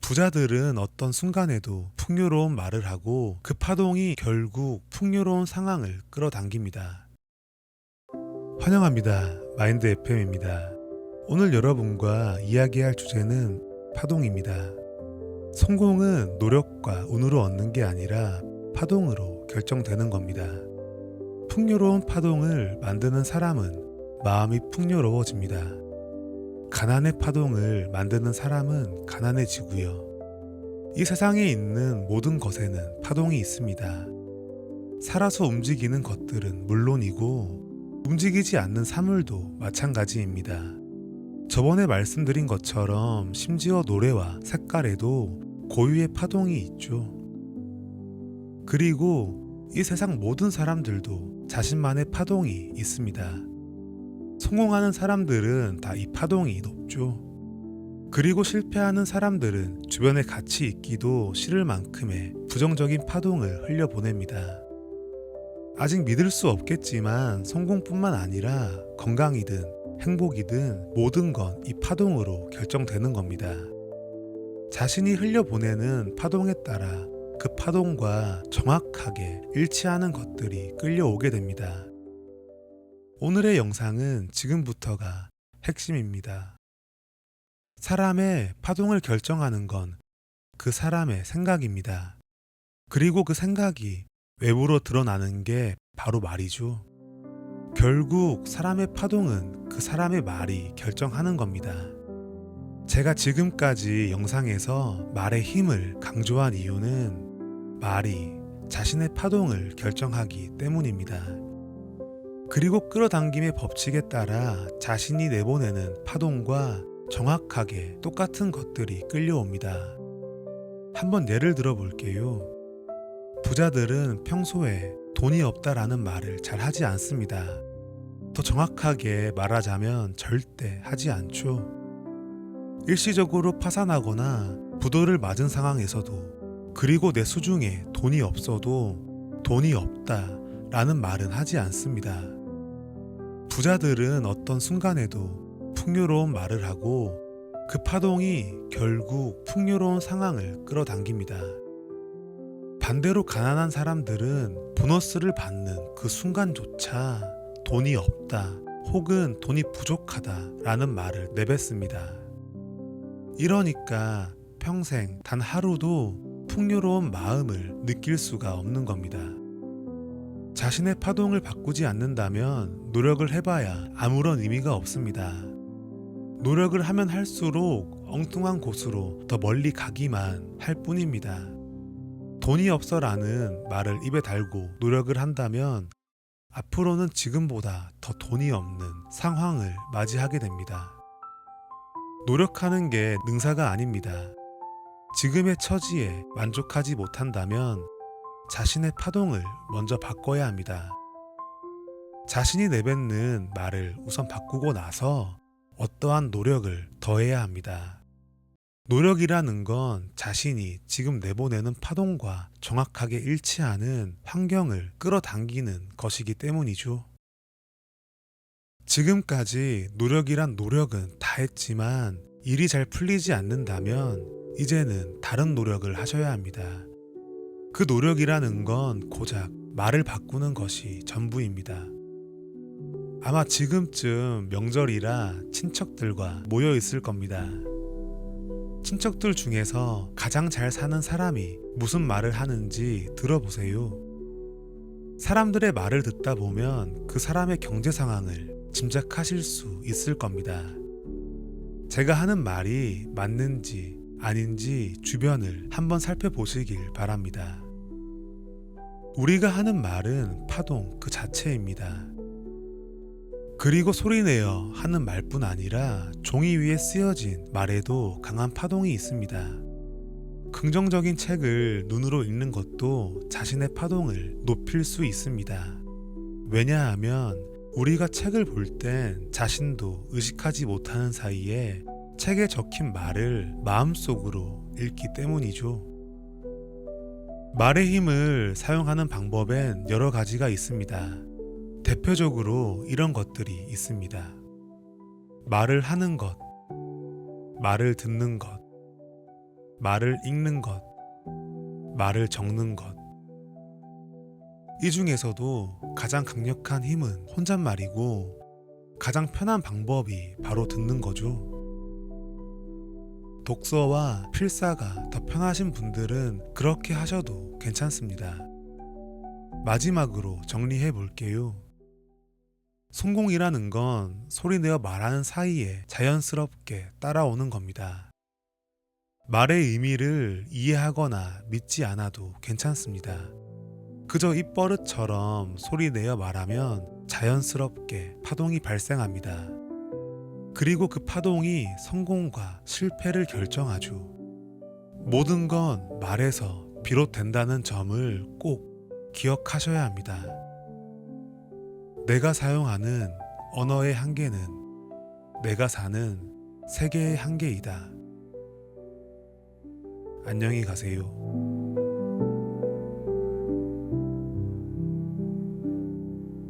부자들은 어떤 순간에도 풍요로운 말을 하고 그 파동이 결국 풍요로운 상황을 끌어당깁니다. 환영합니다. 마인드 FM입니다. 오늘 여러분과 이야기할 주제는 파동입니다. 성공은 노력과 운으로 얻는 게 아니라 파동으로 결정되는 겁니다. 풍요로운 파동을 만드는 사람은 마음이 풍요로워집니다. 가난의 파동을 만드는 사람은 가난해지고요. 이 세상에 있는 모든 것에는 파동이 있습니다. 살아서 움직이는 것들은 물론이고 움직이지 않는 사물도 마찬가지입니다. 저번에 말씀드린 것처럼 심지어 노래와 색깔에도 고유의 파동이 있죠. 그리고 이 세상 모든 사람들도 자신만의 파동이 있습니다. 성공하는 사람들은 다 이 파동이 높죠. 그리고 실패하는 사람들은 주변에 같이 있기도 싫을 만큼의 부정적인 파동을 흘려보냅니다. 아직 믿을 수 없겠지만 성공뿐만 아니라 건강이든 행복이든 모든 건 이 파동으로 결정되는 겁니다. 자신이 흘려보내는 파동에 따라 그 파동과 정확하게 일치하는 것들이 끌려오게 됩니다. 오늘의 영상은 지금부터가 핵심입니다. 사람의 파동을 결정하는 건 그 사람의 생각입니다. 그리고 그 생각이 외부로 드러나는 게 바로 말이죠. 결국 사람의 파동은 그 사람의 말이 결정하는 겁니다. 제가 지금까지 영상에서 말의 힘을 강조한 이유는 말이 자신의 파동을 결정하기 때문입니다. 그리고 끌어당김의 법칙에 따라 자신이 내보내는 파동과 정확하게 똑같은 것들이 끌려옵니다. 한번 예를 들어 볼게요. 부자들은 평소에 돈이 없다라는 말을 잘 하지 않습니다. 더 정확하게 말하자면 절대 하지 않죠. 일시적으로 파산하거나 부도를 맞은 상황에서도 그리고 내 수중에 돈이 없어도 돈이 없다라는 말은 하지 않습니다. 부자들은 어떤 순간에도 풍요로운 말을 하고 그 파동이 결국 풍요로운 상황을 끌어당깁니다. 반대로 가난한 사람들은 보너스를 받는 그 순간조차 돈이 없다 혹은 돈이 부족하다 라는 말을 내뱉습니다. 이러니까 평생 단 하루도 풍요로운 마음을 느낄 수가 없는 겁니다. 자신의 파동을 바꾸지 않는다면 노력을 해봐야 아무런 의미가 없습니다. 노력을 하면 할수록 엉뚱한 곳으로 더 멀리 가기만 할 뿐입니다. 돈이 없어라는 말을 입에 달고 노력을 한다면 앞으로는 지금보다 더 돈이 없는 상황을 맞이하게 됩니다. 노력하는 게 능사가 아닙니다. 지금의 처지에 만족하지 못한다면 자신의 파동을 먼저 바꿔야 합니다. 자신이 내뱉는 말을 우선 바꾸고 나서 어떠한 노력을 더해야 합니다. 노력이라는 건 자신이 지금 내보내는 파동과 정확하게 일치하는 환경을 끌어당기는 것이기 때문이죠. 지금까지 노력이란 노력은 다 했지만 일이 잘 풀리지 않는다면 이제는 다른 노력을 하셔야 합니다. 그 노력이라는 건 고작 말을 바꾸는 것이 전부입니다. 아마 지금쯤 명절이라 친척들과 모여 있을 겁니다. 친척들 중에서 가장 잘 사는 사람이 무슨 말을 하는지 들어보세요. 사람들의 말을 듣다 보면 그 사람의 경제 상황을 짐작하실 수 있을 겁니다. 제가 하는 말이 맞는지 아닌지 주변을 한번 살펴보시길 바랍니다. 우리가 하는 말은 파동 그 자체입니다. 그리고 소리내어 하는 말뿐 아니라 종이 위에 쓰여진 말에도 강한 파동이 있습니다. 긍정적인 책을 눈으로 읽는 것도 자신의 파동을 높일 수 있습니다. 왜냐하면 우리가 책을 볼 땐 자신도 의식하지 못하는 사이에 책에 적힌 말을 마음속으로 읽기 때문이죠. 말의 힘을 사용하는 방법엔 여러 가지가 있습니다. 대표적으로 이런 것들이 있습니다. 말을 하는 것, 말을 듣는 것, 말을 읽는 것, 말을 적는 것. 이 중에서도 가장 강력한 힘은 혼잣말이고 가장 편한 방법이 바로 듣는 거죠. 독서와 필사가 더 편하신 분들은 그렇게 하셔도 괜찮습니다. 마지막으로 정리해 볼게요. 성공이라는 건 소리내어 말하는 사이에 자연스럽게 따라오는 겁니다. 말의 의미를 이해하거나 믿지 않아도 괜찮습니다. 그저 입버릇처럼 소리내어 말하면 자연스럽게 파동이 발생합니다. 그리고 그 파동이 성공과 실패를 결정하죠. 모든 건 말에서 비롯된다는 점을 꼭 기억하셔야 합니다. 내가 사용하는 언어의 한계는 내가 사는 세계의 한계이다. 안녕히 가세요.